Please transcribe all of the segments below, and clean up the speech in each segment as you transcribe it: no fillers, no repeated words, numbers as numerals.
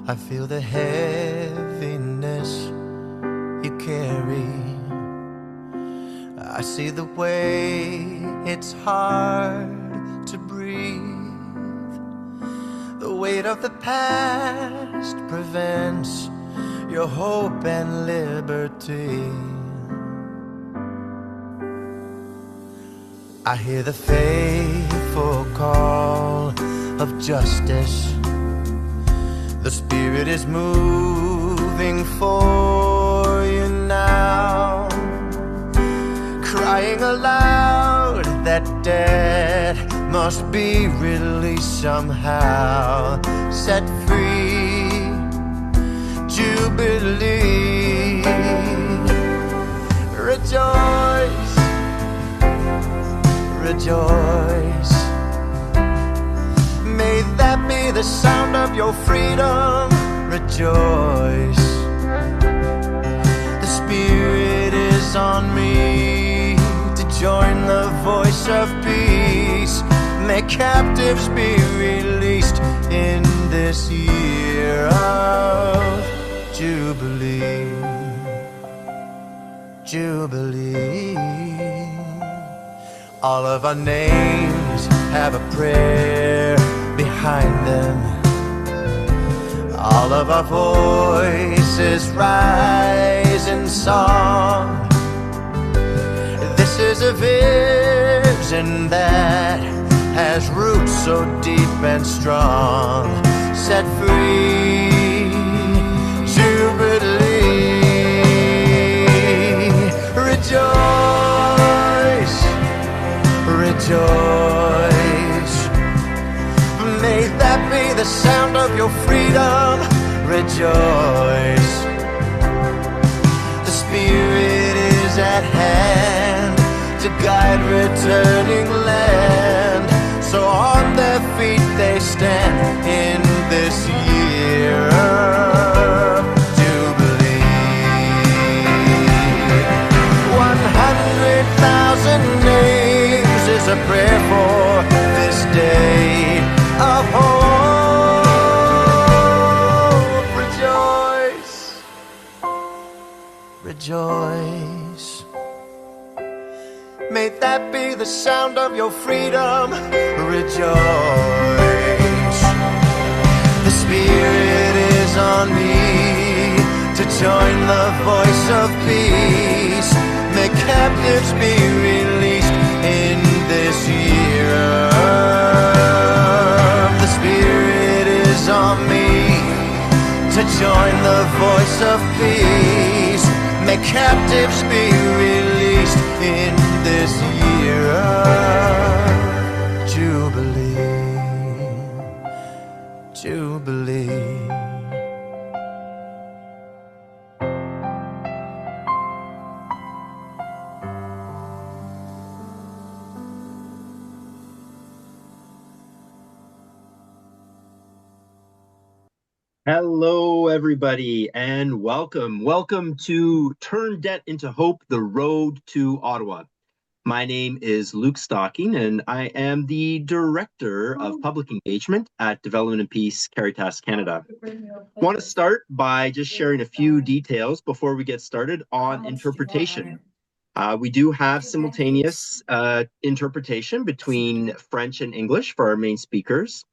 I feel the heaviness you carry. I see the way it's hard to breathe. The weight of the past prevents your hope and liberty. I hear the faithful call of justice. The Spirit is moving for you now, crying aloud that debt must be released somehow. Set free, jubilee. Rejoice, rejoice. May that be the sound of your freedom. Rejoice. The Spirit is on me to join the voice of peace. May captives be released in this year of Jubilee. Jubilee. All of our names have a prayer behind them. All of our voices rise in song. This is a vision that has roots so deep and strong. Set free, jubilee. Rejoice, rejoice. May that be the sound of your freedom. Rejoice. The Spirit is at hand to guide returning land. So on their feet they stand in this year of Jubilee. 100,000 names is a prayer for this day of hope. Rejoice, rejoice. May that be the sound of your freedom. Rejoice. The Spirit is on me to join the voice of peace. May captives be released in this year. The Spirit is on me to join the voice of peace. May captives be released in this year of Jubilee. Jubilee. Hello, everybody, and welcome. Welcome to Turn Debt into Hope, the Road to Ottawa. My name is Luke Stocking, and I am the Director of Public Engagement at Development and Peace, KAIROS Canada. I want to start by just sharing a few details before we get started on interpretation. We do have simultaneous interpretation between French and English for our main speakers.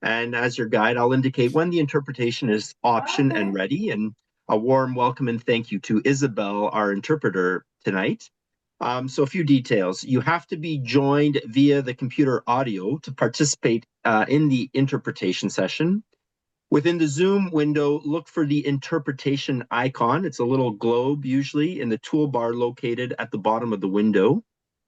And as your guide, I'll indicate when the interpretation is option and ready. And a warm welcome and thank you to Isabel, our interpreter tonight. So a few details. You have to be joined via the computer audio to participate in the interpretation session. Within the Zoom window, look for the interpretation icon. It's a little globe usually in the toolbar located at the bottom of the window.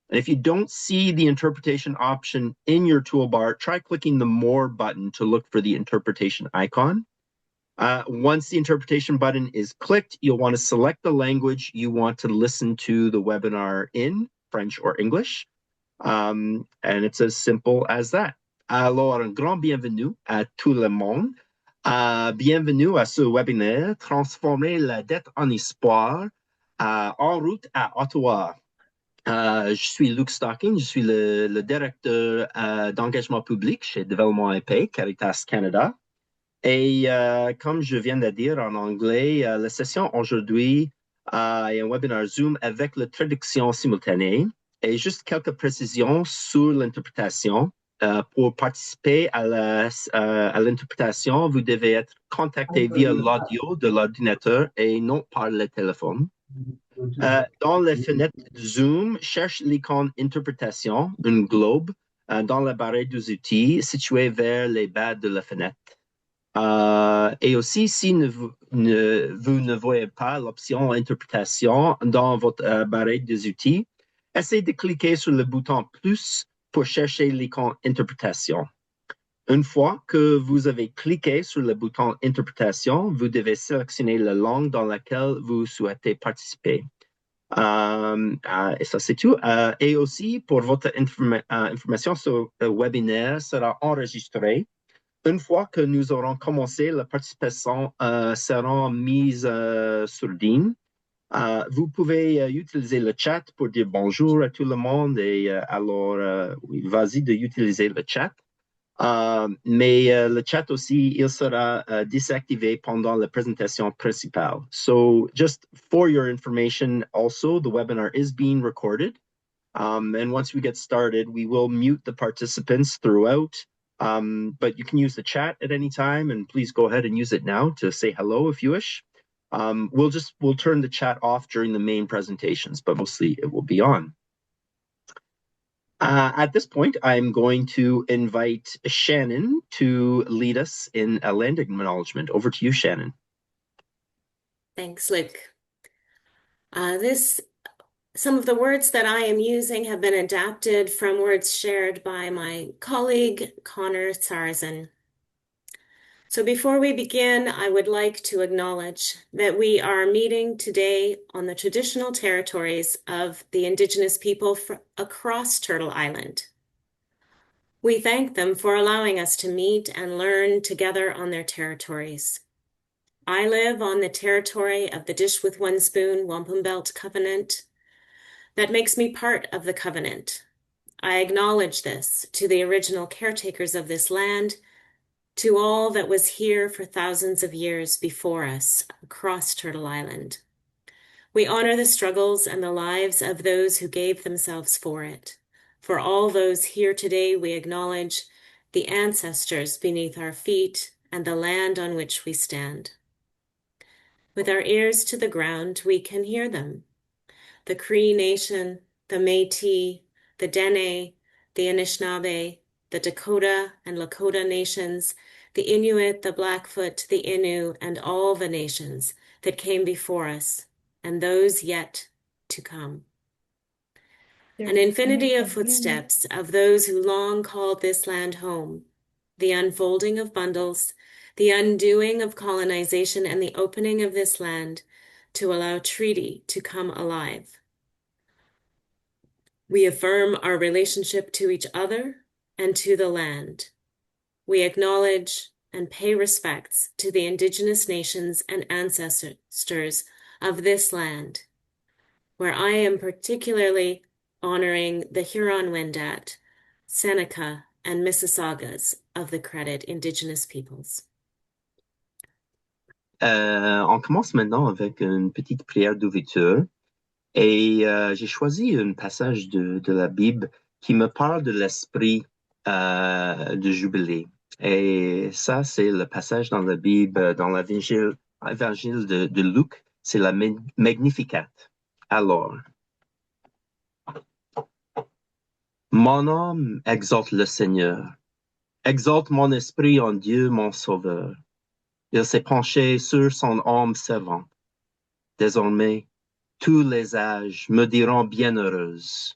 And if you don't see the interpretation option in your toolbar, try clicking the More button to look for the interpretation icon. Once the interpretation button is clicked, you'll want to select the language you want to listen to the webinar in, French or English. And it's as simple as that. Alors, un grand bienvenue à tout le monde. Bienvenue à ce webinaire, Transformer la dette en espoir, en route à Ottawa. Je suis Luke Stocking, je suis le directeur d'engagement public chez Développement et Paix, KAIROS Canada. Et comme je viens de dire en anglais, la session aujourd'hui est un webinaire Zoom avec la traduction simultanée et juste quelques précisions sur l'interprétation. Pour participer à l'interprétation, vous devez être contacté via l'audio de l'ordinateur et non par le téléphone. Dans la fenêtre Zoom, cherche l'icône interprétation, un globe, dans la barre des outils située vers les bas de la fenêtre. Et aussi, si vous ne voyez pas l'option interprétation dans votre barre des outils, essayez de cliquer sur le bouton plus pour chercher l'icône interprétation. Une fois que vous avez cliqué sur le bouton interprétation, vous devez sélectionner la langue dans laquelle vous souhaitez participer. Et ça, c'est tout. Et aussi, pour votre information, ce webinaire sera enregistré. Une fois que nous aurons commencé, la participation sera mise sur ligne. Vous pouvez utiliser le chat pour dire bonjour à tout le monde et alors, oui, vas-y d'utiliser le chat. Mais le chat aussi, il sera désactivé pendant la présentation principale. So just for your information, also, the webinar is being recorded. And once we get started, we will mute the participants throughout. But you can use the chat at any time, and please go ahead and use it now to say hello if you wish. We'll turn the chat off during the main presentations, but mostly it will be on. At this point, I'm going to invite Shannon to lead us in a land acknowledgement. Over to you, Shannon. Thanks, Luke. Some of the words that I am using have been adapted from words shared by my colleague, Connor Sarzan. So before we begin, I would like to acknowledge that we are meeting today on the traditional territories of the Indigenous people across Turtle Island. We thank them for allowing us to meet and learn together on their territories. I live on the territory of the Dish with One Spoon Wampum Belt Covenant. That makes me part of the covenant. I acknowledge this to the original caretakers of this land, to all that was here for thousands of years before us across Turtle Island. We honor the struggles and the lives of those who gave themselves for it. For all those here today, we acknowledge the ancestors beneath our feet and the land on which we stand. With our ears to the ground, we can hear them. The Cree Nation, the Métis, the Dene, the Anishinaabe, the Dakota and Lakota nations, the Inuit, the Blackfoot, the Innu, and all the nations that came before us, and those yet to come. An infinity of footsteps of those who long called this land home, the unfolding of bundles, the undoing of colonization, and the opening of this land to allow treaty to come alive. We affirm our relationship to each other and to the land. We acknowledge and pay respects to the Indigenous nations and ancestors of this land, where I am particularly honoring the Huron-Wendat, Seneca, and Mississaugas of the Credit Indigenous peoples. On commence maintenant avec une petite prière d'ouverture. Et j'ai choisi un passage de la Bible qui me parle de l'esprit de jubilé. Et ça, c'est le passage dans la Bible, dans l'évangile de Luc, c'est la Magnificat. Alors, mon âme exalte le Seigneur, exalte mon esprit en Dieu, mon Sauveur. Il s'est penché sur son âme servante. Désormais, tous les âges me diront bienheureuse.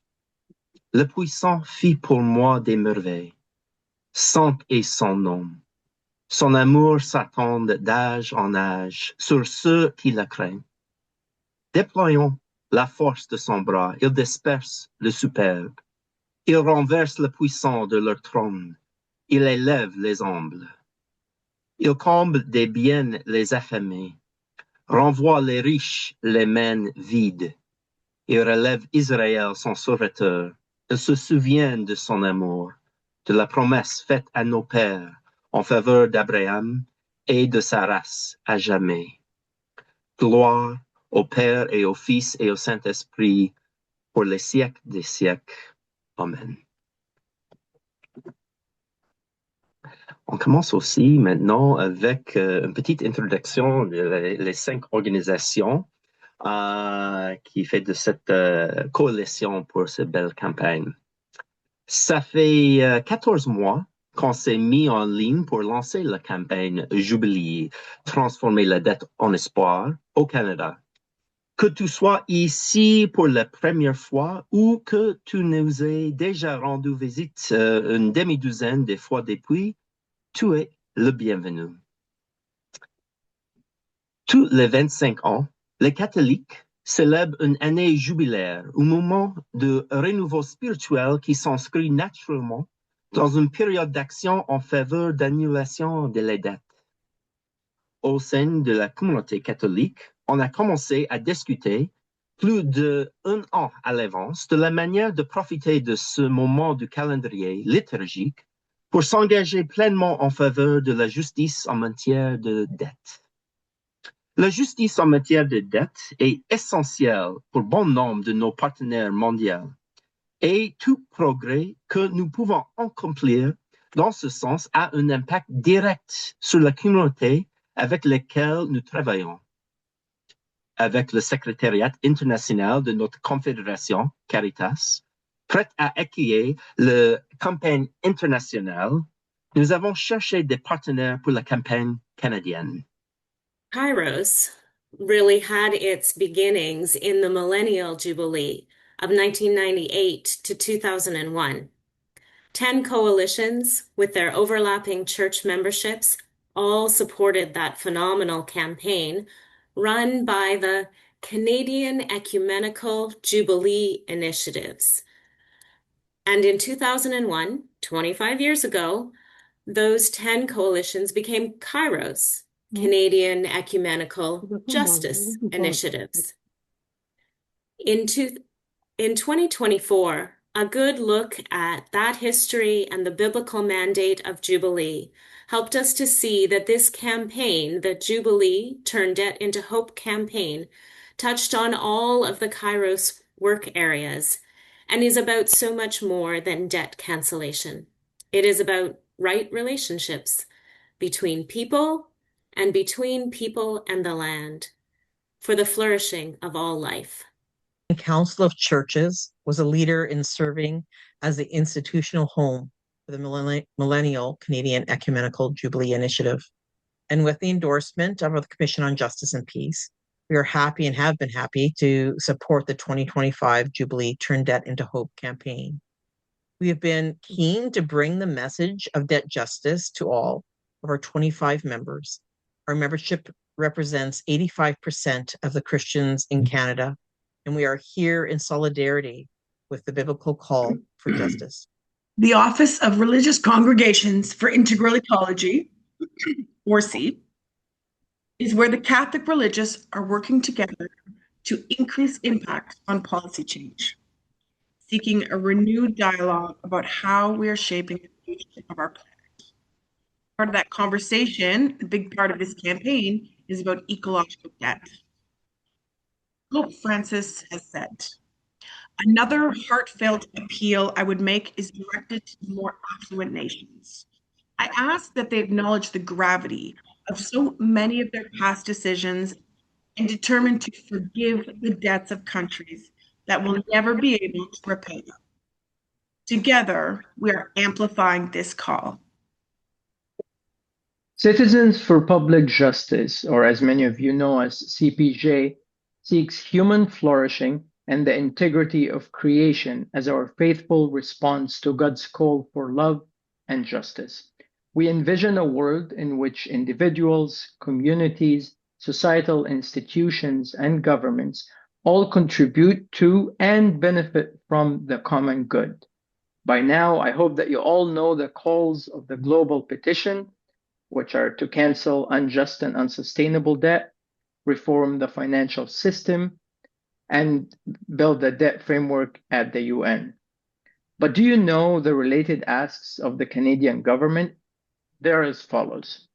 Le puissant fit pour moi des merveilles. Saint est son nom. Son amour s'attend d'âge en âge sur ceux qui le craignent. Déployons la force de son bras, il disperse le superbe. Il renverse le puissant de leur trône. Il élève les humbles. Il comble des biens les affamés. Renvoie les riches les mains vides. Il relève Israël, son sauveteur. Il se souvient de son amour, de la promesse faite à nos pères en faveur d'Abraham et de sa race à jamais. Gloire au Père et au Fils et au Saint-Esprit pour les siècles des siècles. Amen. On commence aussi maintenant avec une petite introduction des 5 organisations qui fait de cette coalition pour cette belle campagne. Ça fait 14 mois qu'on s'est mis en ligne pour lancer la campagne Jubilee, transformer la dette en espoir au Canada. Que tu sois ici pour la première fois ou que tu nous aies déjà rendu visite une demi-douzaine de fois depuis, tu es le bienvenu. Tous les 25 ans, les catholiques célèbrent une année jubilaire, un moment de renouveau spirituel qui s'inscrit naturellement dans une période d'action en faveur d'annulation de la dette. Au sein de la communauté catholique, on a commencé à discuter plus d'un an à l'avance de la manière de profiter de ce moment du calendrier liturgique pour s'engager pleinement en faveur de la justice en matière de dette. La justice en matière de dette est essentielle pour bon nombre de nos partenaires mondiaux et tout progrès que nous pouvons accomplir dans ce sens a un impact direct sur la communauté avec laquelle nous travaillons. Avec le secrétariat international de notre confédération, Caritas, prête à accueillir la campagne internationale, nous avons cherché des partenaires pour la campagne canadienne. KAIROS really had its beginnings in the Millennial Jubilee of 1998 to 2001. 10 coalitions with their overlapping church memberships all supported that phenomenal campaign run by the Canadian Ecumenical Jubilee Initiatives. And in 2001, 25 years ago, those 10 coalitions became KAIROS, Canadian Ecumenical Justice Initiatives. In 2024, a good look at that history and the biblical mandate of Jubilee helped us to see that this campaign, the Jubilee Turn Debt into Hope campaign, touched on all of the KAIROS work areas and is about so much more than debt cancellation. It is about right relationships between people and between people and the land for the flourishing of all life. Council of Churches was a leader in serving as the institutional home for the Millennial Canadian Ecumenical Jubilee Initiative. And with the endorsement of the Commission on Justice and Peace, we are happy and have been happy to support the 2025 Jubilee Turn Debt into Hope campaign. We have been keen to bring the message of debt justice to all of our 25 members. Our membership represents 85% of the Christians in Canada, and we are here in solidarity with the biblical call for justice. The Office of Religious Congregations for Integral Ecology, ORCE, is where the Catholic religious are working together to increase impact on policy change, seeking a renewed dialogue about how we are shaping the future of our planet. Part of that conversation, a big part of this campaign, is about ecological debt. Pope Francis has said, another heartfelt appeal I would make is directed to more affluent nations. I ask that they acknowledge the gravity of so many of their past decisions and determine to forgive the debts of countries that will never be able to repay them. Together, we are amplifying this call. Citizens for Public Justice, or as many of you know as CPJ, seeks human flourishing and the integrity of creation as our faithful response to God's call for love and justice. We envision a world in which individuals, communities, societal institutions, and governments all contribute to and benefit from the common good. By now, I hope that you all know the calls of the global petition, which are to cancel unjust and unsustainable debt, reform the financial system, and build a debt framework at the UN. But do you know the related asks of the Canadian government? They're as follows.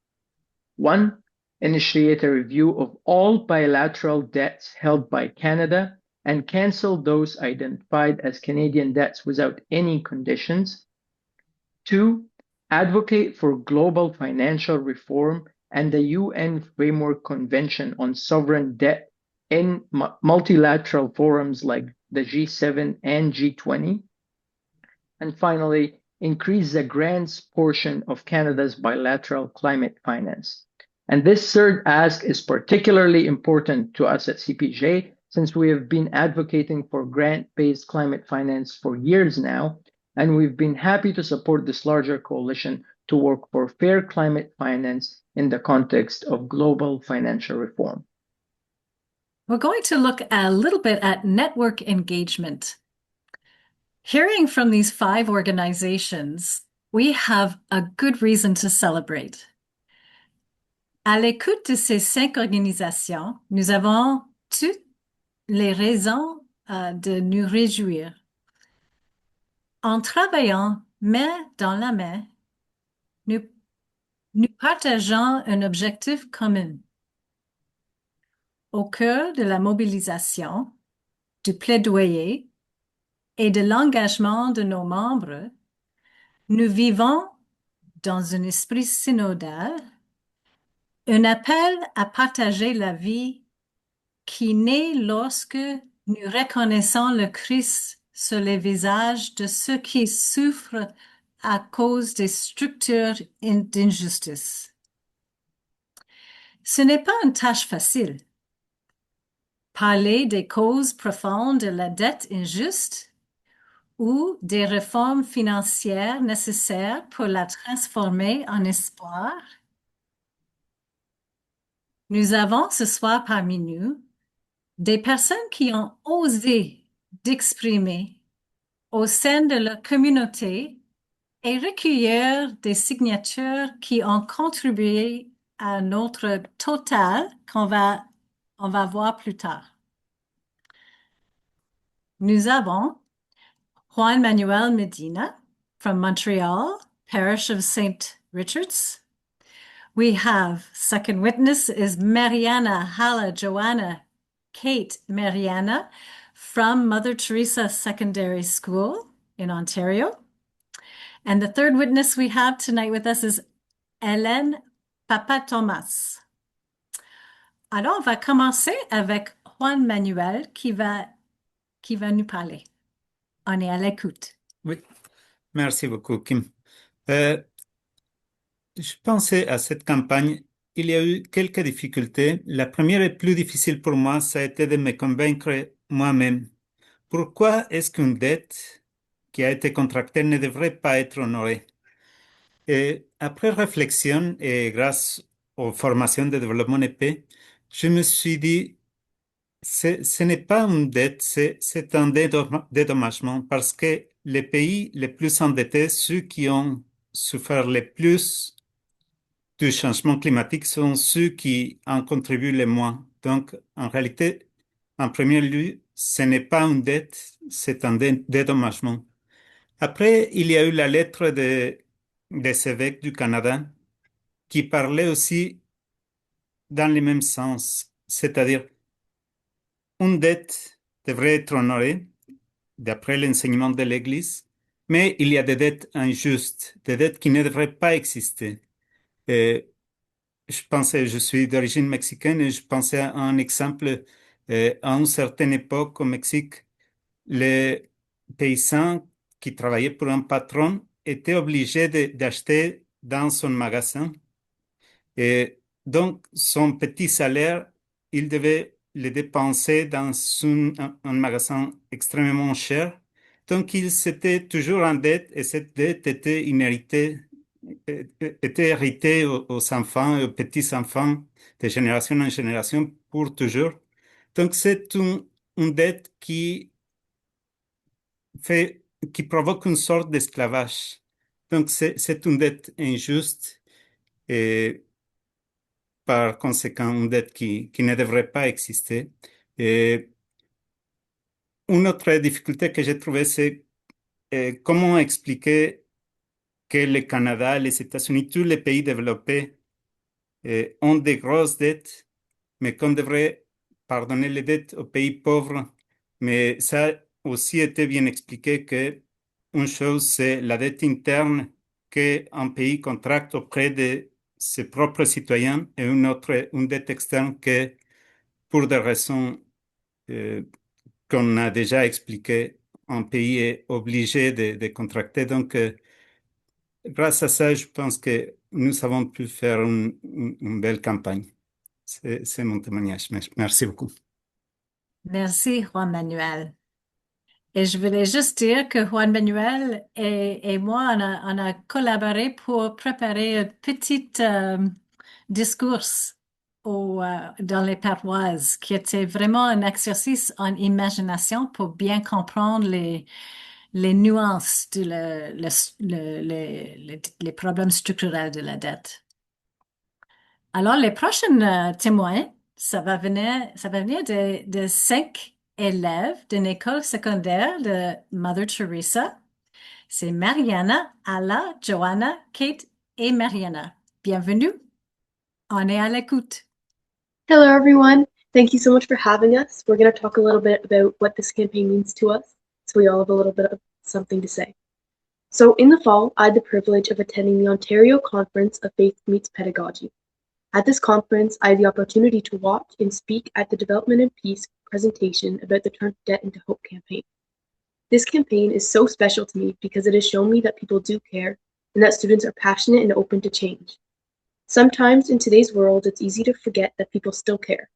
One, initiate a review of all bilateral debts held by Canada and cancel those identified as Canadian debts without any conditions. Two, advocate for global financial reform and the UN Framework Convention on Sovereign Debt in multilateral forums like the G7 and G20. And finally, increase the grants portion of Canada's bilateral climate finance. And this third ask is particularly important to us at CPJ since we have been advocating for grant-based climate finance for years now, and we've been happy to support this larger coalition to work for fair climate finance in the context of global financial reform. We're going to look a little bit at network engagement. Hearing from these 5 organizations, we have a good reason to celebrate. À l'écoute de ces 5 organisations, nous avons toutes les raisons de nous réjouir. En travaillant main dans la main, nous partageons un objectif commun. Au cœur de la mobilisation, du plaidoyer et de l'engagement de nos membres, nous vivons dans un esprit synodal un appel à partager la vie qui naît lorsque nous reconnaissons le Christ sur les visages de ceux qui souffrent à cause des structures d'injustice. Ce n'est pas une tâche facile. Parler des causes profondes de la dette injuste ou des réformes financières nécessaires pour la transformer en espoir. Nous avons ce soir parmi nous des personnes qui ont osé d'exprimer au sein de leur communauté et recueillir des signatures qui ont contribué à notre total qu'on va voir plus tard. Nous avons Juan Manuel Medina from Montreal, Parish of St. Richards. We have second witness is Mariana Hala Joanna Kate Mariana from Mother Teresa Secondary School in Ontario. And the third witness we have tonight with us is Hélène Papa Thomas. Alors, on va commencer avec Juan Manuel qui va nous parler. On est à l'écoute. Oui, merci beaucoup, Kim. Je pensais à cette campagne, il y a eu quelques difficultés. La première et plus difficile pour moi, ça a été de me convaincre moi-même. Pourquoi est-ce qu'une dette qui a été contractée ne devrait pas être honorée? Et après réflexion et grâce aux formations de développement de paix, je me suis dit, ce n'est pas une dette, c'est un dédommagement parce que les pays les plus endettés, ceux qui ont souffert le plus du changement climatique sont ceux qui en contribuent le moins. Donc, en réalité, en premier lieu, ce n'est pas une dette, c'est un dédommagement. Après, il y a eu la lettre des évêques du Canada qui parlait aussi dans le même sens, c'est-à-dire une dette devrait être honorée d'après l'enseignement de l'Église, mais il y a des dettes injustes, des dettes qui ne devraient pas exister. Je suis d'origine mexicaine et je pensais à un exemple. À une certaine époque au Mexique, les paysans qui travaillaient pour un patron étaient obligés d'acheter dans son magasin. Et donc, son petit salaire, il devait le dépenser dans un magasin extrêmement cher. Donc, il s'était toujours en dette et cette dette était était héritée aux enfants et aux petits-enfants de génération en génération pour toujours. Donc, c'est une dette qui provoque une sorte d'esclavage. Donc, c'est une dette injuste et par conséquent, une dette qui ne devrait pas exister. Et une autre difficulté que j'ai trouvée, c'est comment expliquer que le Canada, les États-Unis, tous les pays développés ont des grosses dettes, mais qu'on devrait pardonner les dettes aux pays pauvres. Mais ça a aussi été bien expliqué que une chose, c'est la dette interne qu'un pays contracte auprès de ses propres citoyens et une autre, une dette externe que, pour des raisons qu'on a déjà expliquées, un pays est obligé de contracter. Donc, grâce à ça, je pense que nous avons pu faire une belle campagne. C'est mon témoignage. Merci beaucoup. Merci, Juan Manuel. Et je voulais juste dire que Juan Manuel et moi, on a collaboré pour préparer un petit discours dans les paroisses, qui était vraiment un exercice en imagination pour bien comprendre les nuances les problèmes structurels de la dette. Alors, les prochains témoins, ça va venir de 5 élèves d'une école secondaire de Mother Teresa. C'est Mariana, Ala, Joanna, Kate et Mariana. Bienvenue. On est à l'écoute. Hello, everyone. Thank you so much for having us. We're going to talk a little bit about what this campaign means to us, so we all have a little bit of something to say. So in the fall, I had the privilege of attending the Ontario Conference of Faith Meets Pedagogy. At this conference, I had the opportunity to watch and speak at the Development and Peace presentation about the Turn Debt into Hope campaign. This campaign is so special to me because it has shown me that people do care and that students are passionate and open to change. Sometimes in today's world, it's easy to forget that people still care.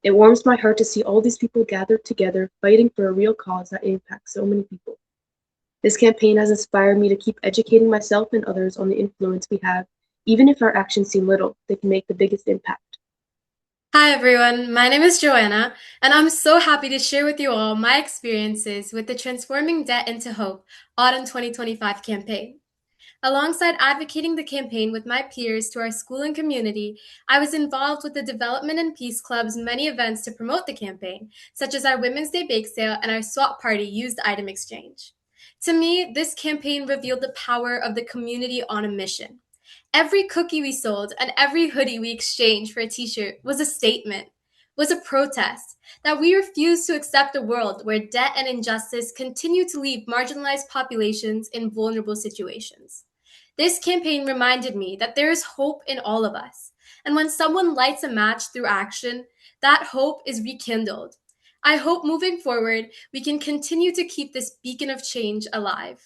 It warms my heart to see all these people gathered together fighting for a real cause that impacts so many people. This campaign has inspired me to keep educating myself and others on the influence we have. Even if our actions seem little, they can make the biggest impact. Hi everyone, my name is Joanna, and I'm so happy to share with you all my experiences with the Transforming Debt into Hope Autumn 2025 campaign. Alongside advocating the campaign with my peers to our school and community, I was involved with the Development and Peace Club's many events to promote the campaign, such as our Women's Day bake sale and our swap party used item exchange. To me, this campaign revealed the power of the community on a mission. Every cookie we sold and every hoodie we exchanged for a t-shirt was a statement, was a protest, that we refuse to accept a world where debt and injustice continue to leave marginalized populations in vulnerable situations. This campaign reminded me that there is hope in all of us, and when someone lights a match through action, that hope is rekindled. I hope moving forward, we can continue to keep this beacon of change alive.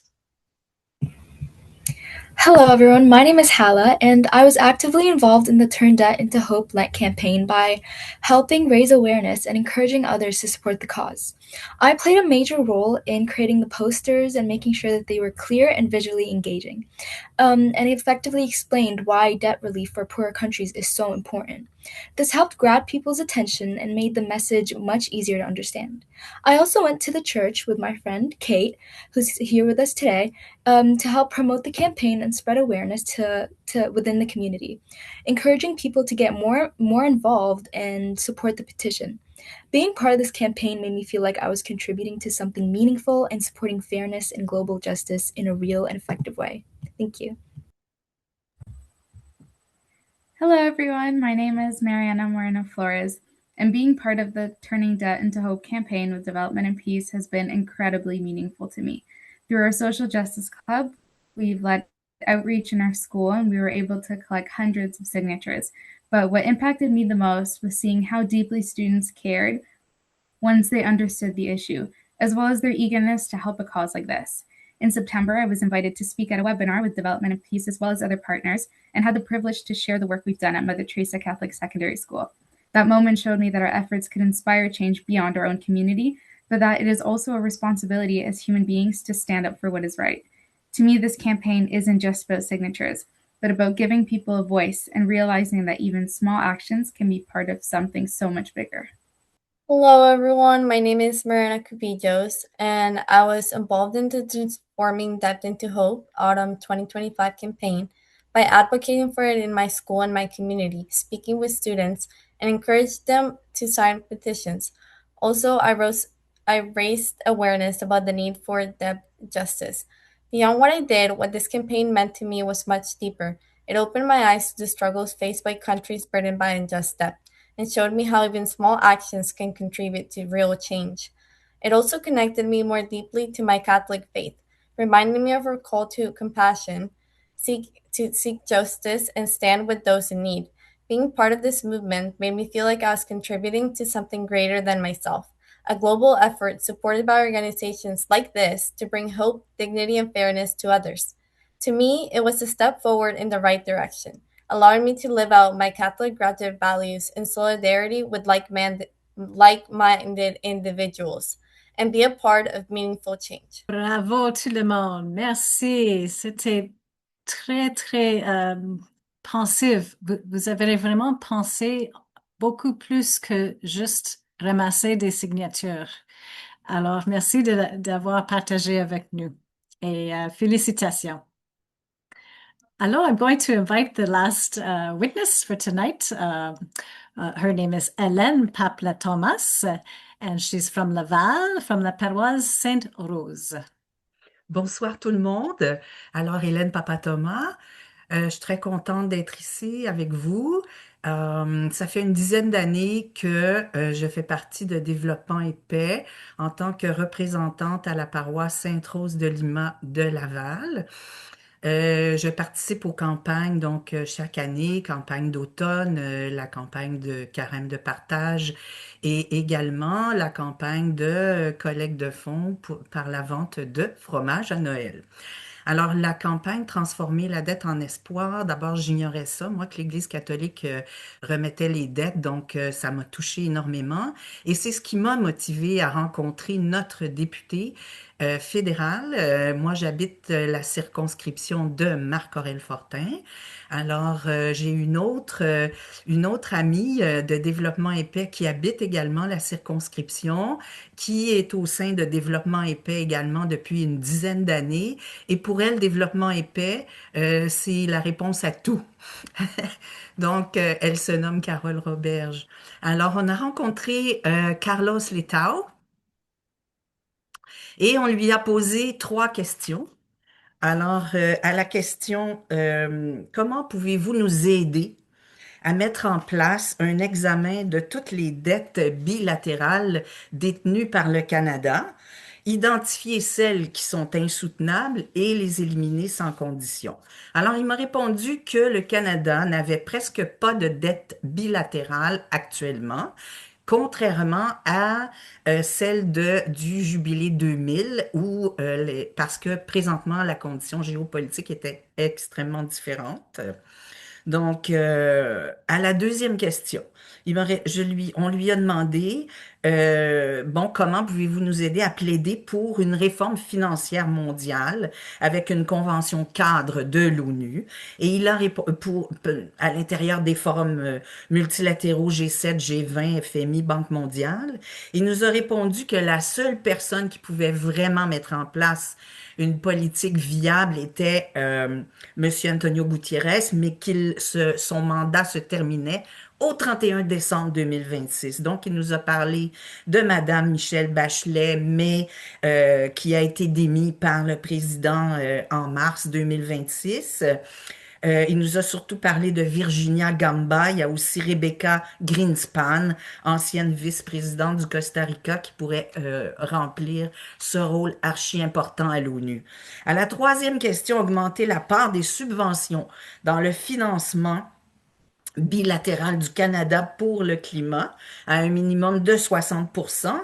Hello everyone, my name is Hala, and I was actively involved in the Turn Debt into Hope Lent campaign by helping raise awareness and encouraging others to support the cause. I played a major role in creating the posters and making sure that they were clear and visually engaging, and effectively explained why debt relief for poorer countries is so important. This helped grab people's attention and made the message much easier to understand. I also went to the church with my friend Kate, who's here with us today, to help promote the campaign and spread awareness to within the community, encouraging people to get more involved and support the petition. Being part of this campaign made me feel like I was contributing to something meaningful and supporting fairness and global justice in a real and effective way. Thank you. Hello everyone, my name is Mariana Moreno Flores, and being part of the Turning Debt into Hope campaign with Development and Peace has been incredibly meaningful to me. Through our social justice club, we've led outreach in our school and we were able to collect hundreds of signatures. But what impacted me the most was seeing how deeply students cared once they understood the issue, as well as their eagerness to help a cause like this. In September, I was invited to speak at a webinar with Development and Peace as well as other partners and had the privilege to share the work we've done at Mother Teresa Catholic Secondary School. That moment showed me that our efforts could inspire change beyond our own community, but that it is also a responsibility as human beings to stand up for what is right. To me, this campaign isn't just about signatures, but about giving people a voice and realizing that even small actions can be part of something so much bigger. Hello everyone, my name is Mariana Cubillos, and I was involved in the Transforming Debt into Hope Autumn 2025 campaign by advocating for it in my school and my community, speaking with students, and encouraged them to sign petitions. Also, I raised awareness about the need for debt justice. Beyond what I did, what this campaign meant to me was much deeper. It opened my eyes to the struggles faced by countries burdened by unjust debt and showed me how even small actions can contribute to real change. It also connected me more deeply to my Catholic faith, reminding me of our call to compassion, seek justice, and stand with those in need. Being part of this movement made me feel like I was contributing to something greater than myself, a global effort supported by organizations like this to bring hope, dignity, and fairness to others. To me, it was a step forward in the right direction, allowing me to live out my Catholic graduate values in solidarity with like-minded individuals and be a part of meaningful change. Bravo tout le monde, merci. C'était très, très pensif. Vous avez vraiment pensé beaucoup plus que juste ramasser des signatures. Alors, merci d'avoir partagé avec nous et félicitations. Alors, I'm going to invite the last witness for tonight. Her name is Hélène Papla-Thomas, and she's from Laval, from la paroisse Sainte-Rose. Bonsoir tout le monde. Alors, Hélène Papatoma, je suis très contente d'être ici avec vous. Ça fait une dizaine d'années que je fais partie de Développement et Paix en tant que représentante à la paroisse Sainte-Rose de Lima de Laval. Je participe aux campagnes, donc chaque année, campagne d'automne, la campagne de carême de partage et également la campagne de collecte de fonds par la vente de fromage à Noël. Alors, la campagne Transformer la dette en espoir, d'abord, j'ignorais ça, moi, que l'Église catholique remettait les dettes, donc ça m'a touché énormément. Et c'est ce qui m'a motivé à rencontrer notre député fédéral. Moi, j'habite la circonscription de Marc-Aurèle Fortin. Alors, j'ai une autre amie de Développement et Paix qui habite également la circonscription, qui est au sein de Développement et Paix également depuis une dizaine d'années. Et pour elle, développement et paix, c'est la réponse à tout. Donc, elle se nomme Carole Roberge. Alors, on a rencontré Carlos Letao et on lui a posé 3 questions. Alors, à la question, comment pouvez-vous nous aider à mettre en place un examen de toutes les dettes bilatérales détenues par le Canada, identifier celles qui sont insoutenables et les éliminer sans condition. Alors, il m'a répondu que le Canada n'avait presque pas de dette bilatérale actuellement, contrairement à celle du Jubilé 2000, parce que présentement, la condition géopolitique était extrêmement différente. Donc, à la deuxième question, on lui a demandé, bon, comment pouvez-vous nous aider à plaider pour une réforme financière mondiale avec une convention cadre de l'ONU? Et il a répondu à l'intérieur des forums multilatéraux G7, G20, FMI, Banque mondiale, il nous a répondu que la seule personne qui pouvait vraiment mettre en place une politique viable était Monsieur Antonio Gutiérrez, mais son mandat se terminait au 31 décembre 2026. Donc, il nous a parlé de Madame Michelle Bachelet, mais qui a été démise par le président en mars 2026. Il nous a surtout parlé de Virginia Gamba. Il y a aussi Rebecca Greenspan, ancienne vice-présidente du Costa Rica, qui pourrait remplir ce rôle archi important à l'ONU. À la troisième question, augmenter la part des subventions dans le financement bilatéral du Canada pour le climat à un minimum de 60%.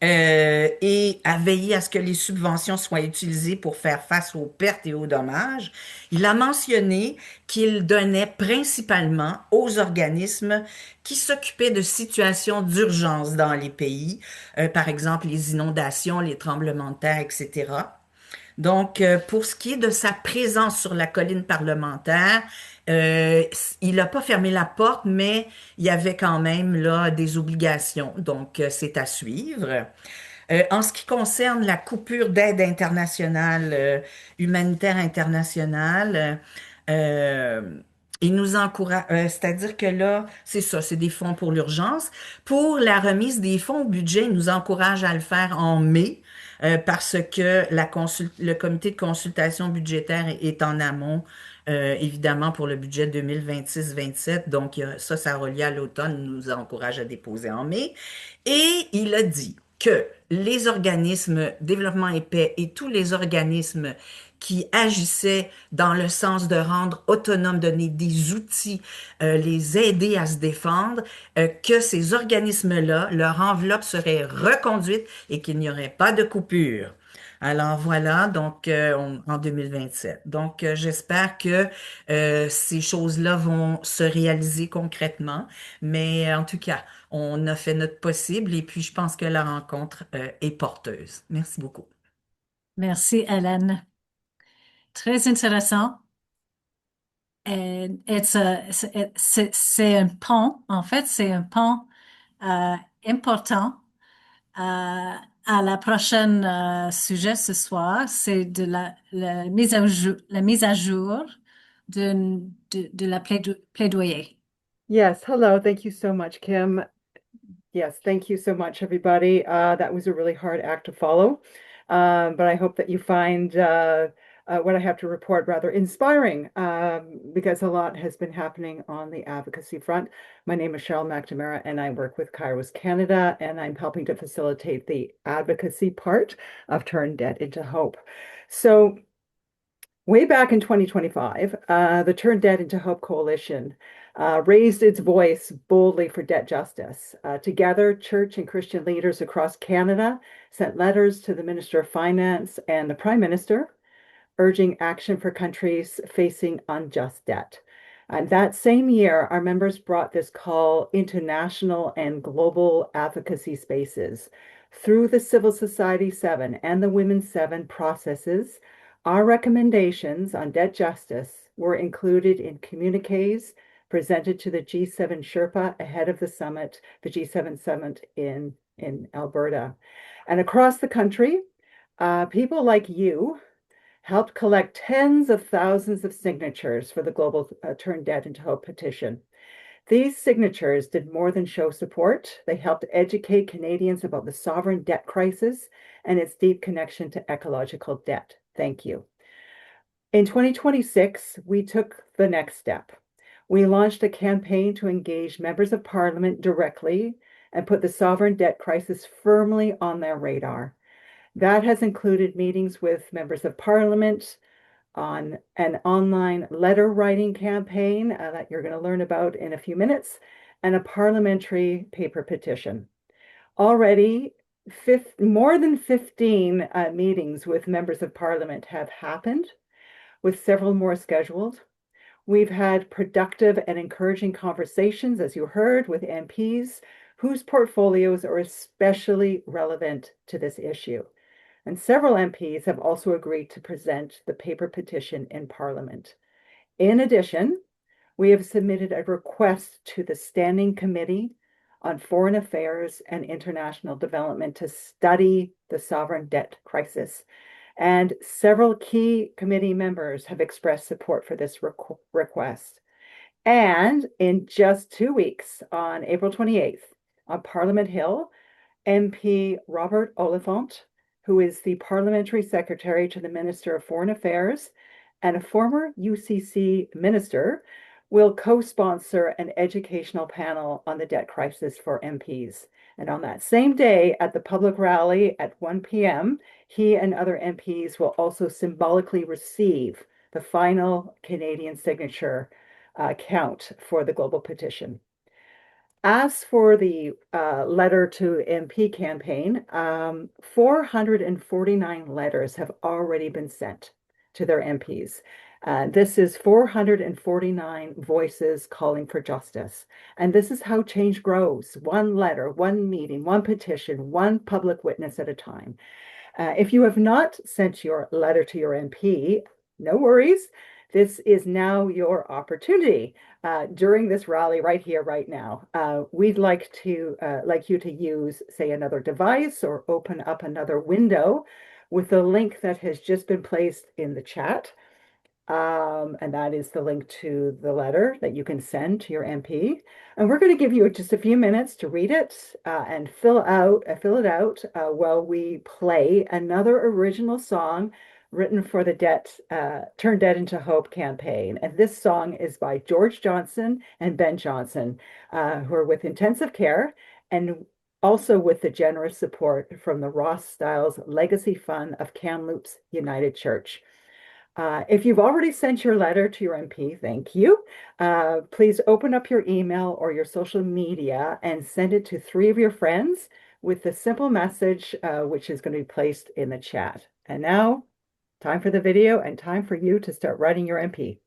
Et à veiller à ce que les subventions soient utilisées pour faire face aux pertes et aux dommages. Il a mentionné qu'il donnait principalement aux organismes qui s'occupaient de situations d'urgence dans les pays, par exemple les inondations, les tremblements de terre, etc. Donc, pour ce qui est de sa présence sur la colline parlementaire, il n'a pas fermé la porte, mais il y avait quand même là des obligations. Donc, c'est à suivre. En ce qui concerne la coupure d'aide internationale, humanitaire internationale, il nous encourage, c'est-à-dire que là, c'est ça, c'est des fonds pour l'urgence. Pour la remise des fonds au budget, il nous encourage à le faire en mai. Parce que le comité de consultation budgétaire est en amont évidemment pour le budget 2026-27. Donc, ça aura lieu à l'automne, nous encourage à déposer en mai. Et il a dit que les organismes développement et paix et tous les organismes qui agissaient dans le sens de rendre autonomes, donner des outils, les aider à se défendre, que ces organismes-là, leur enveloppe serait reconduite et qu'il n'y aurait pas de coupure. Alors voilà, donc en 2027. Donc j'espère que ces choses-là vont se réaliser concrètement, mais en tout cas, on a fait notre possible et puis je pense que la rencontre est porteuse. Merci beaucoup. Merci, Hélène. Très intéressant. Et c'est un pont, en fait, c'est un pont important à la prochaine sujet ce soir. C'est de la mise à jour de la plaidoyer. Yes, hello. Thank you so much, Kim. Yes, thank you so much, everybody. That was a really hard act to follow, but I hope that you find what I have to report rather inspiring because a lot has been happening on the advocacy front. My name is Cheryl McNamara, and I work with KAIROS Canada, and I'm helping to facilitate the advocacy part of Turn Debt into Hope. So, way back in 2025, the Turn Debt into Hope Coalition raised its voice boldly for debt justice. Together, church and Christian leaders across Canada sent letters to the Minister of Finance and the Prime Minister urging action for countries facing unjust debt. And that same year, our members brought this call into national and global advocacy spaces. Through the Civil Society 7 and the Women's 7 processes, our recommendations on debt justice were included in communiques presented to the G7 Sherpa ahead of the summit, the G7 summit in Alberta. And across the country, people like you helped collect tens of thousands of signatures for the Global Turn Debt into Hope petition. These signatures did more than show support. They helped educate Canadians about the sovereign debt crisis and its deep connection to ecological debt. Thank you. In 2026, we took the next step. We launched a campaign to engage members of Parliament directly and put the sovereign debt crisis firmly on their radar. That has included meetings with members of Parliament on an online letter writing campaign that you're going to learn about in a few minutes, and a parliamentary paper petition. Already, more than 15 meetings with members of Parliament have happened, with several more scheduled. We've had productive and encouraging conversations, as you heard, with MPs whose portfolios are especially relevant to this issue. And several MPs have also agreed to present the paper petition in Parliament. In addition, we have submitted a request to the Standing Committee on Foreign Affairs and International Development to study the sovereign debt crisis. And several key committee members have expressed support for this request. And in just 2 weeks, on April 28th, on Parliament Hill, MP Robert Oliphant, who is the Parliamentary Secretary to the Minister of Foreign Affairs and a former UCC minister, will co-sponsor an educational panel on the debt crisis for MPs. And on that same day at the public rally at 1 p.m., he and other MPs will also symbolically receive the final Canadian signature count for the global petition. As for the letter to MP campaign, 449 letters have already been sent to their MPs. This is 449 voices calling for justice. And this is how change grows. One letter, one meeting, one petition, one public witness at a time. If you have not sent your letter to your MP, no worries. This is now your opportunity during this rally right here, right now. We'd like you to use, say, another device or open up another window with the link that has just been placed in the chat. And that is the link to the letter that you can send to your MP. And we're going to give you just a few minutes to read it and fill it out while we play another original song written for the Turn Debt into Hope campaign. And this song is by George Johnson and Ben Johnson, who are with Intensive Care and also with the generous support from the Ross Stiles Legacy Fund of Kamloops United Church. If you've already sent your letter to your MP, thank you. Please open up your email or your social media and send it to 3 of your friends with the simple message, which is going to be placed in the chat. And now, time for the video and time for you to start writing your MP.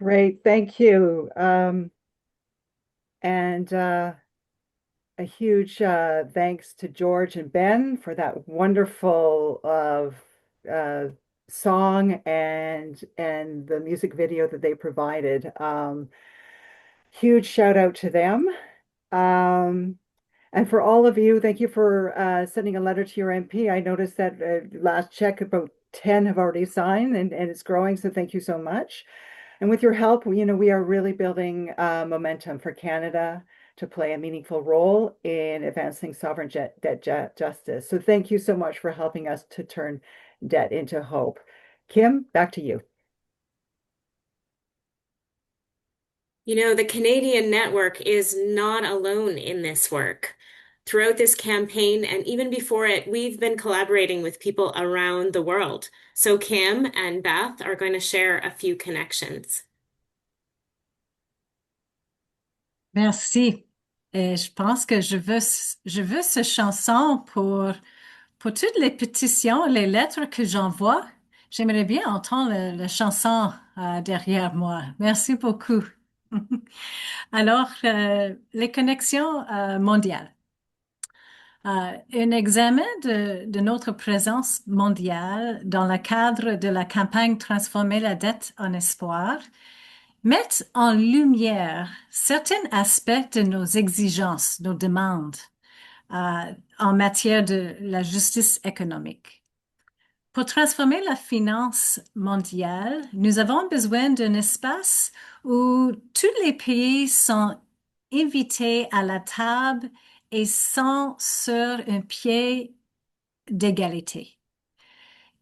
Great, thank you. And a huge thanks to George and Ben for that wonderful song and the music video that they provided. Huge shout out to them. And for all of you, thank you for sending a letter to your MP. I noticed that last check, about 10 have already signed and it's growing, so thank you so much. And with your help, we are really building momentum for Canada to play a meaningful role in advancing sovereign debt justice. So thank you so much for helping us to turn debt into hope. Kim, back to you. You know, the Canadian network is not alone in this work. Throughout this campaign and even before it, we've been collaborating with people around the world. So Kim and Beth are going to share a few connections. Merci. Et je pense que je veux cette chanson pour toutes les pétitions, les lettres que j'envoie. J'aimerais bien entendre la chanson derrière moi. Merci beaucoup. Alors, les connexions mondiales. Un examen de notre présence mondiale dans le cadre de la campagne Transformer la dette en espoir met en lumière certains aspects de nos exigences, nos demandes en matière de la justice économique. Pour transformer la finance mondiale, nous avons besoin d'un espace où tous les pays sont invités à la table et sont sur un pied d'égalité.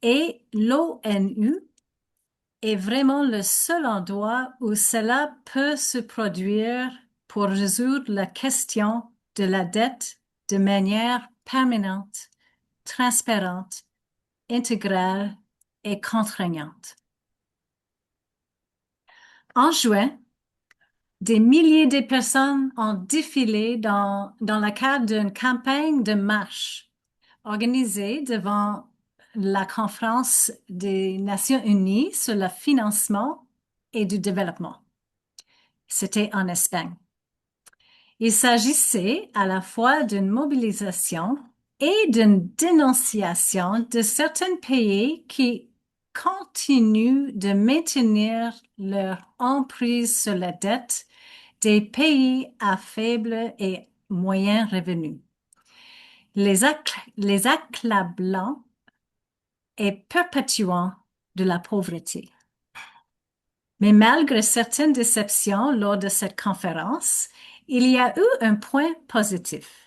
Et l'ONU est vraiment le seul endroit où cela peut se produire pour résoudre la question de la dette de manière permanente, transparente, intégrale et contraignante. En juin, des milliers de personnes ont défilé dans le cadre d'une campagne de marche organisée devant la conférence des Nations Unies sur le financement et du développement. C'était en Espagne. Il s'agissait à la fois d'une mobilisation et d'une dénonciation de certains pays qui continuent de maintenir leur emprise sur la dette des pays à faible et moyen revenu. Les accablant et perpétuant de la pauvreté. Mais malgré certaines déceptions lors de cette conférence, il y a eu un point positif.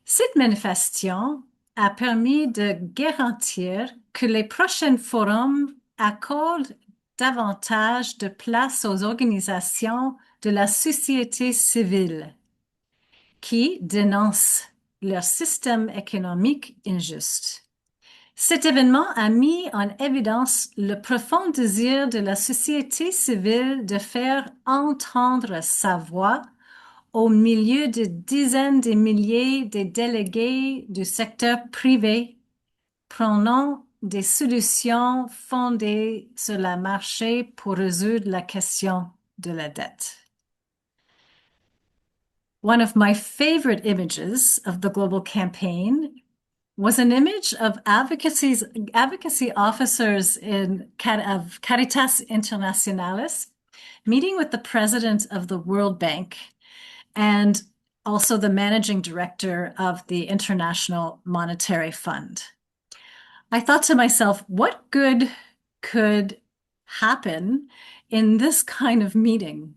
Cette manifestation a permis de garantir que les prochains forums accordent davantage de place aux organisations de la société civile qui dénoncent leur système économique injuste. Cet événement a mis en évidence le profond désir de la société civile de faire entendre sa voix au milieu de dizaines de milliers de délégués du secteur privé prenant des solutions fondées sur le marché pour résoudre la question de la dette. One of my favorite images of the global campaign was an image of advocacy officers of Caritas Internationalis meeting with the president of the World Bank and also the managing director of the International Monetary Fund. I thought to myself, what good could happen in this kind of meeting?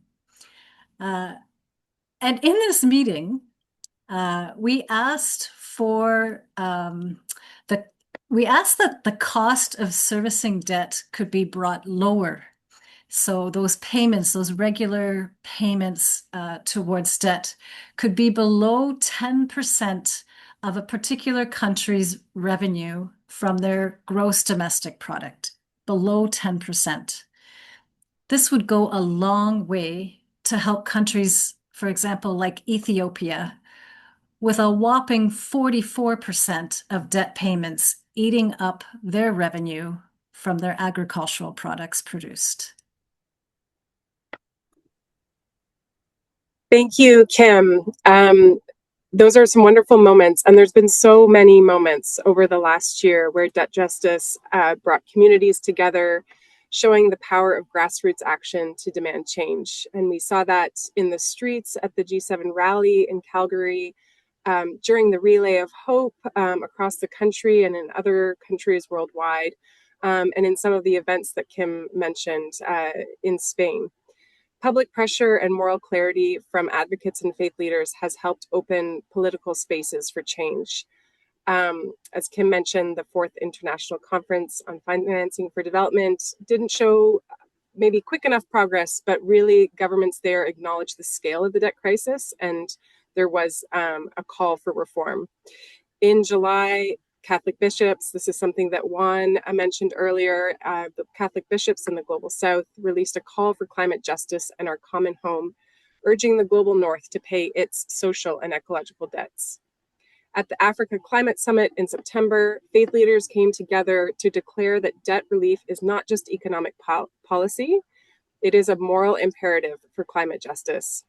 And in this meeting, we asked that the cost of servicing debt could be brought lower. So those payments, those regular payments towards debt could be below 10% of a particular country's revenue from their gross domestic product, below 10%. This would go a long way to help countries, for example, like Ethiopia, with a whopping 44% of debt payments eating up their revenue from their agricultural products produced. Thank you, Kim. Those are some wonderful moments, and there's been so many moments over the last year where debt justice brought communities together, showing the power of grassroots action to demand change. And we saw that in the streets at the G7 rally in Calgary, during the Relay of Hope across the country and in other countries worldwide. and in some of the events that Kim mentioned in Spain. Public pressure and moral clarity from advocates and faith leaders has helped open political spaces for change. As Kim mentioned, the fourth International Conference on Financing for Development didn't show maybe quick enough progress, but really governments there acknowledged the scale of the debt crisis, and there was a call for reform. In July, Catholic bishops, this is something that Juan mentioned earlier, the Catholic bishops in the Global South released a call for climate justice and our common home, urging the Global North to pay its social and ecological debts. At the Africa Climate Summit in September, faith leaders came together to declare that debt relief is not just economic policy, it is a moral imperative for climate justice.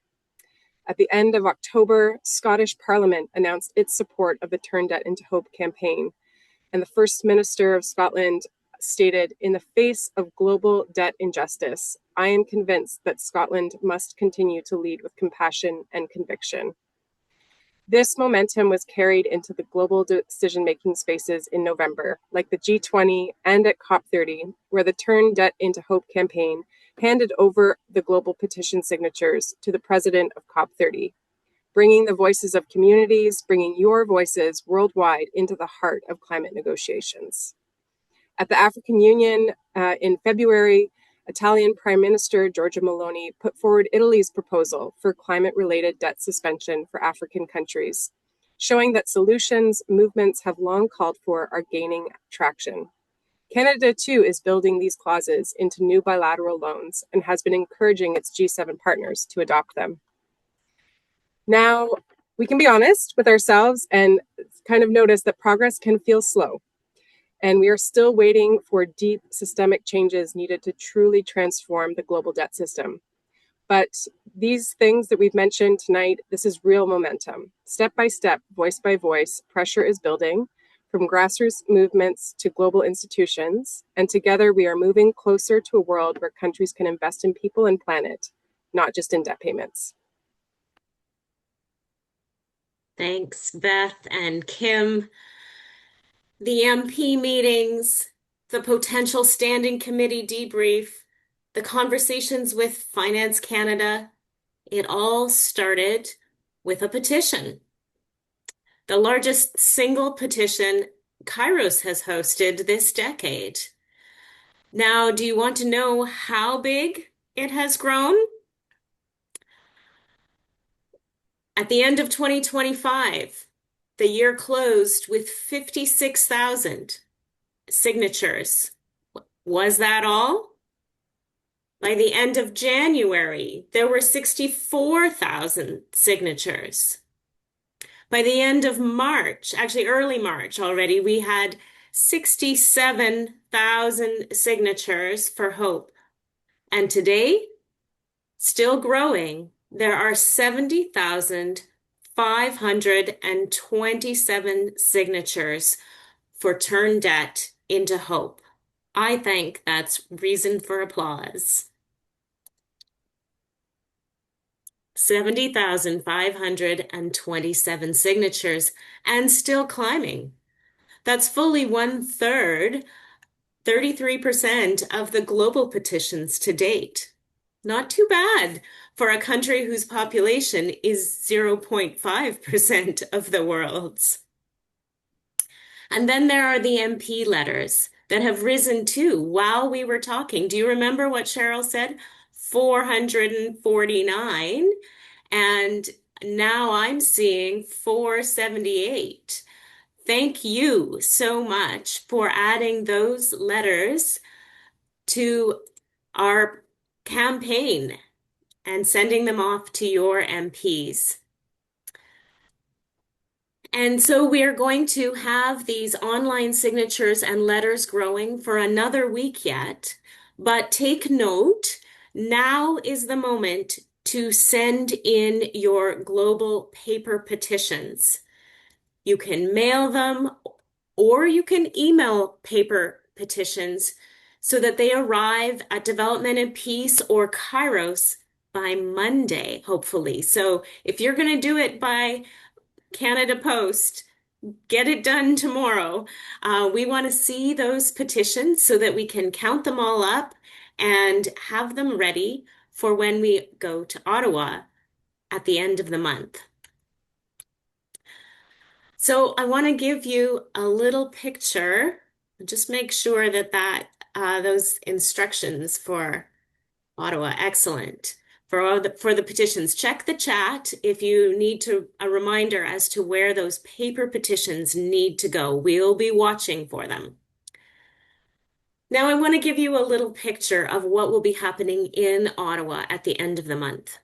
At the end of October, Scottish Parliament announced its support of the Turn Debt into Hope campaign, and the First Minister of Scotland stated, "In the face of global debt injustice, I am convinced that Scotland must continue to lead with compassion and conviction." This momentum was carried into the global decision-making spaces in November, like the G20 and at COP30, where the Turn Debt into Hope campaign handed over the global petition signatures to the president of COP30, bringing the voices of communities, bringing your voices worldwide into the heart of climate negotiations. At the African Union in February, Italian Prime Minister Giorgia Meloni put forward Italy's proposal for climate-related debt suspension for African countries, showing that solutions movements have long called for are gaining traction. Canada, too, is building these clauses into new bilateral loans and has been encouraging its G7 partners to adopt them. Now, we can be honest with ourselves and kind of notice that progress can feel slow. And we are still waiting for deep systemic changes needed to truly transform the global debt system. But these things that we've mentioned tonight, this is real momentum. Step by step, voice by voice, pressure is building from grassroots movements to global institutions. And together we are moving closer to a world where countries can invest in people and planet, not just in debt payments. Thanks, Beth and Kim. The MP meetings, the potential standing committee debrief, the conversations with Finance Canada, it all started with a petition. The largest single petition KAIROS has hosted this decade. Now, do you want to know how big it has grown? At the end of 2025, the year closed with 56,000 signatures. Was that all? By the end of January, there were 64,000 signatures. By the end of March, actually early March already, we had 67,000 signatures for Hope. And today, still growing, there are 70,527 signatures for Turn Debt into Hope. I think that's reason for applause. 70,527 signatures and still climbing. That's fully 1/3, 33% of the global petitions to date. Not too bad for a country whose population is 0.5% of the world's. And then there are the MP letters that have risen too while we were talking. Do you remember what Cheryl said? 449. And now I'm seeing 478. Thank you so much for adding those letters to our campaign and sending them off to your MPs. And so we are going to have these online signatures and letters growing for another week yet. But take note, now is the moment to send in your global paper petitions. You can mail them or you can email paper petitions so that they arrive at Development and Peace or KAIROS by Monday, hopefully. So if you're going to do it by Canada Post, get it done tomorrow. We want to see those petitions so that we can count them all up and have them ready for when we go to Ottawa at the end of the month. So I want to give you a little picture. Just make sure that those instructions for Ottawa, excellent. For the petitions, check the chat if you need a reminder as to where those paper petitions need to go. We'll be watching for them. Now I want to give you a little picture of what will be happening in Ottawa at the end of the month.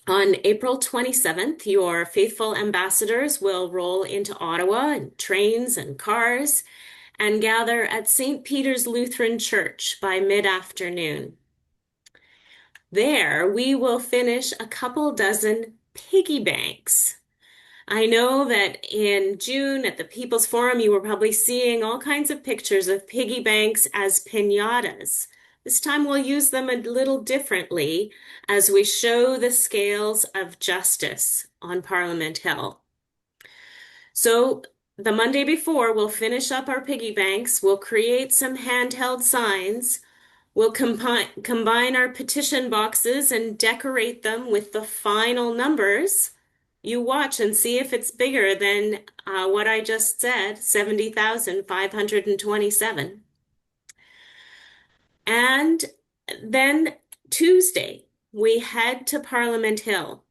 On April 27th, your faithful ambassadors will roll into Ottawa in trains and cars and gather at St. Peter's Lutheran Church by mid-afternoon. There, we will finish a couple dozen piggy banks. I know that in June at the People's Forum, you were probably seeing all kinds of pictures of piggy banks as piñatas. This time we'll use them a little differently as we show the scales of justice on Parliament Hill. So the Monday before, we'll finish up our piggy banks. We'll create some handheld signs. We'll combine our petition boxes and decorate them with the final numbers. You watch and see if it's bigger than what I just said, 70,527. And then Tuesday, we head to Parliament Hill.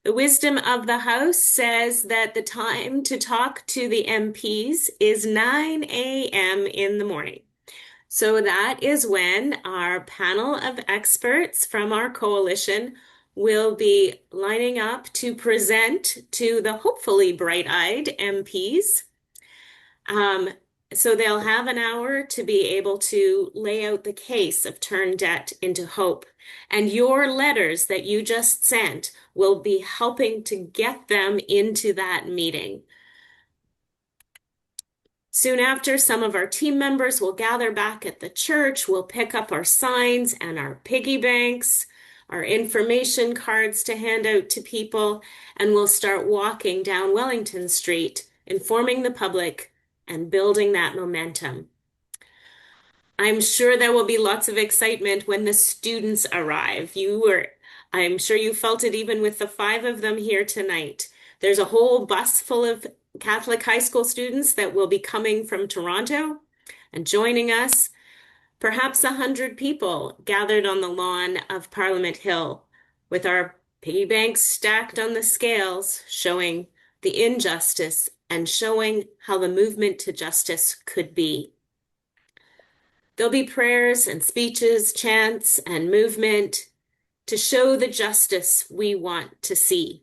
The wisdom of the House says that the time to talk to the MPs is 9 a.m. in the morning. So that is when our panel of experts from our coalition will be lining up to present to the hopefully bright-eyed MPs. So they'll have an hour to be able to lay out the case of Turn Debt into Hope. And your letters that you just sent will be helping to get them into that meeting. Soon after, some of our team members will gather back at the church. We'll pick up our signs and our piggy banks, our information cards to hand out to people, and we'll start walking down Wellington Street, informing the public and building that momentum. I'm sure there will be lots of excitement when the students arrive. I'm sure you felt it even with the 5 of them here tonight. There's a whole bus full of Catholic high school students that will be coming from Toronto and joining us. Perhaps 100 people gathered on the lawn of Parliament Hill with our piggy banks stacked on the scales, showing the injustice and showing how the movement to justice could be. There'll be prayers and speeches, chants and movement to show the justice we want to see.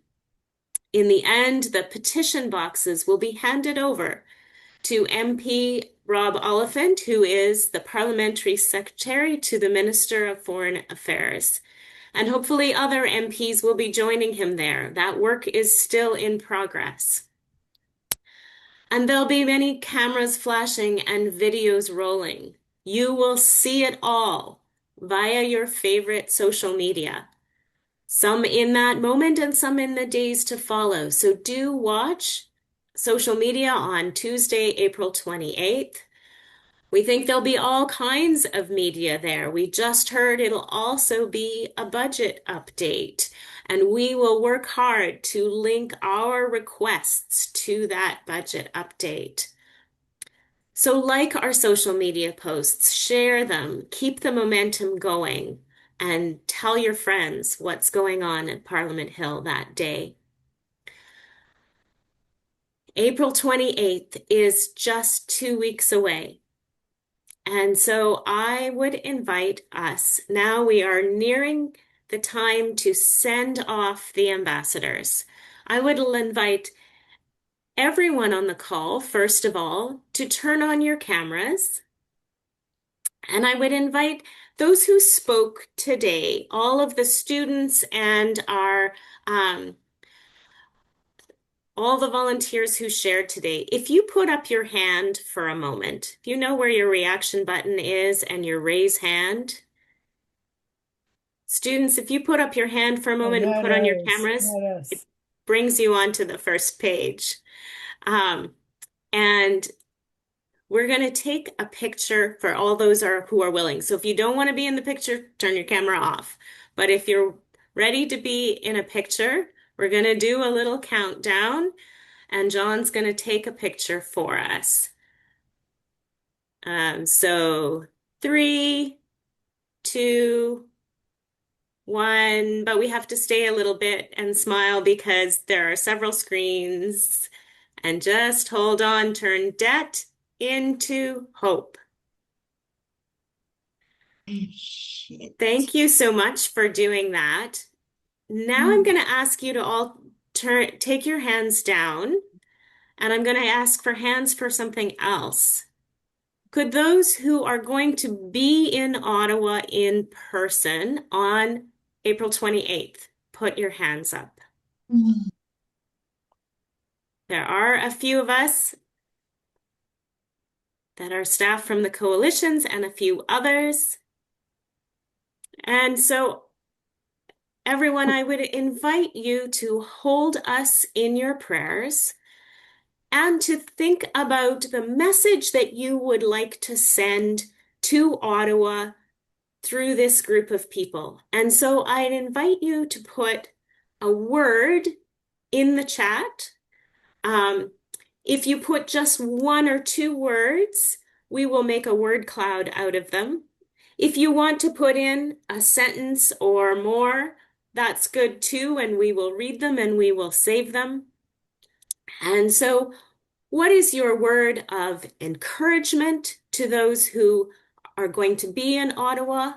In the end, the petition boxes will be handed over to MP Rob Oliphant, who is the Parliamentary Secretary to the Minister of Foreign Affairs. And hopefully other MPs will be joining him there. That work is still in progress. And there'll be many cameras flashing and videos rolling. You will see it all via your favorite social media. Some in that moment and some in the days to follow. So do watch social media on Tuesday, April 28th. We think there'll be all kinds of media there. We just heard it'll also be a budget update, and we will work hard to link our requests to that budget update. So like our social media posts, share them, keep the momentum going, and tell your friends what's going on at Parliament Hill that day. April 28th is just 2 weeks away. And so I would invite us, now we are nearing the time to send off the ambassadors. I would invite everyone on the call, first of all, to turn on your cameras. And I would invite those who spoke today, all of the students and all the volunteers who shared today, if you put up your hand for a moment, if you know where your reaction button is and your raise hand. Students, if you put up your hand for a moment and put on your cameras, it brings you onto the first page. And we're going to take a picture for all those who are willing. So if you don't want to be in the picture, turn your camera off. But if you're ready to be in a picture, we're going to do a little countdown, and John's going to take a picture for us. So 3, 2, 1, but we have to stay a little bit and smile because there are several screens. And just hold on, turn debt into hope. Thank you so much for doing that. Now I'm going to ask you to all take your hands down, and I'm going to ask for hands for something else. Could those who are going to be in Ottawa in person on April 28th put your hands up? There are a few of us that are staff from the coalitions and a few others. And so, everyone, I would invite you to hold us in your prayers and to think about the message that you would like to send to Ottawa through this group of people. And so I'd invite you to put a word in the chat. If you put just 1 or 2 words, we will make a word cloud out of them. If you want to put in a sentence or more, that's good too, and we will read them and we will save them. And so, what is your word of encouragement to those who are going to be in Ottawa,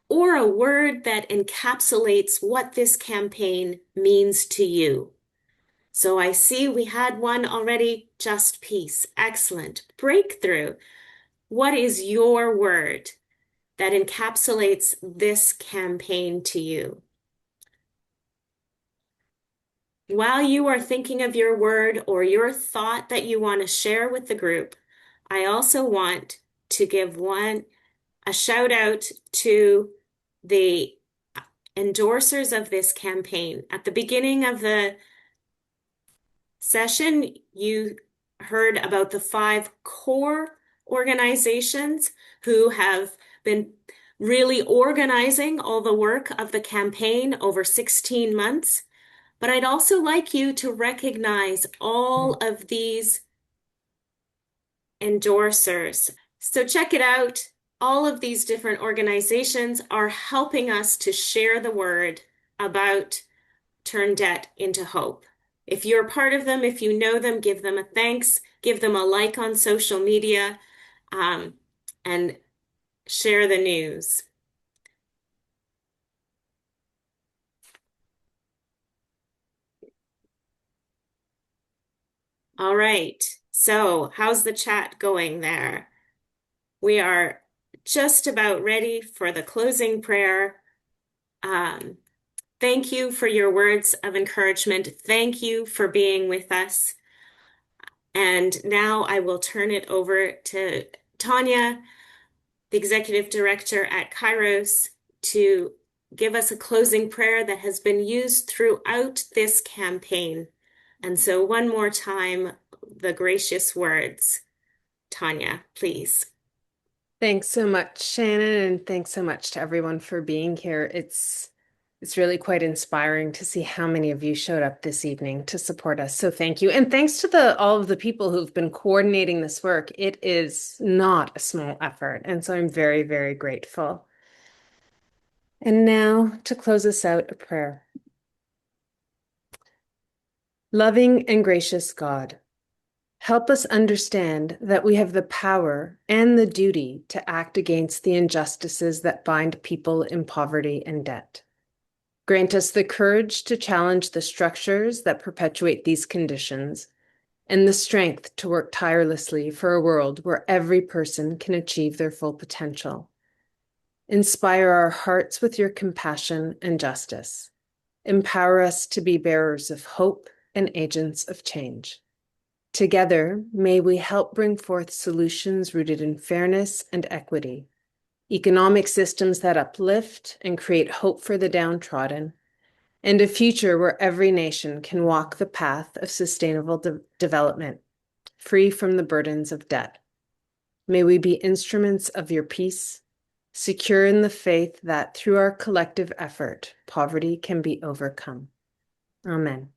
or a word that encapsulates what this campaign means to you? So I see we had one already, just peace. Excellent. Breakthrough. What is your word that encapsulates this campaign to you? While you are thinking of your word or your thought that you want to share with the group, I also want to give a shout out to the endorsers of this campaign. At the beginning of the session, you heard about the 5 core organizations who have been really organizing all the work of the campaign over 16 months. But I'd also like you to recognize all of these endorsers. So check it out. All of these different organizations are helping us to share the word about Turn Debt into Hope. If you're part of them, if you know them, give them a thanks, give them a like on social media, and share the news. All right, so how's the chat going there? We are just about ready for the closing prayer. Thank you for your words of encouragement. Thank you for being with us. And now I will turn it over to Tanya, the Executive Director at KAIROS, to give us a closing prayer that has been used throughout this campaign. And so one more time, the gracious words. Tanya, please. Thanks so much, Shannon, and thanks so much to everyone for being here. It's really quite inspiring to see how many of you showed up this evening to support us. So thank you. And thanks to all of the people who've been coordinating this work. It is not a small effort. And so I'm very, very grateful. And now to close us out, a prayer. Loving and gracious God, help us understand that we have the power and the duty to act against the injustices that bind people in poverty and debt. Grant us the courage to challenge the structures that perpetuate these conditions and the strength to work tirelessly for a world where every person can achieve their full potential. Inspire our hearts with your compassion and justice. Empower us to be bearers of hope and agents of change. Together, may we help bring forth solutions rooted in fairness and equity, economic systems that uplift and create hope for the downtrodden, and a future where every nation can walk the path of sustainable development, free from the burdens of debt. May we be instruments of your peace, secure in the faith that through our collective effort, poverty can be overcome. Amen.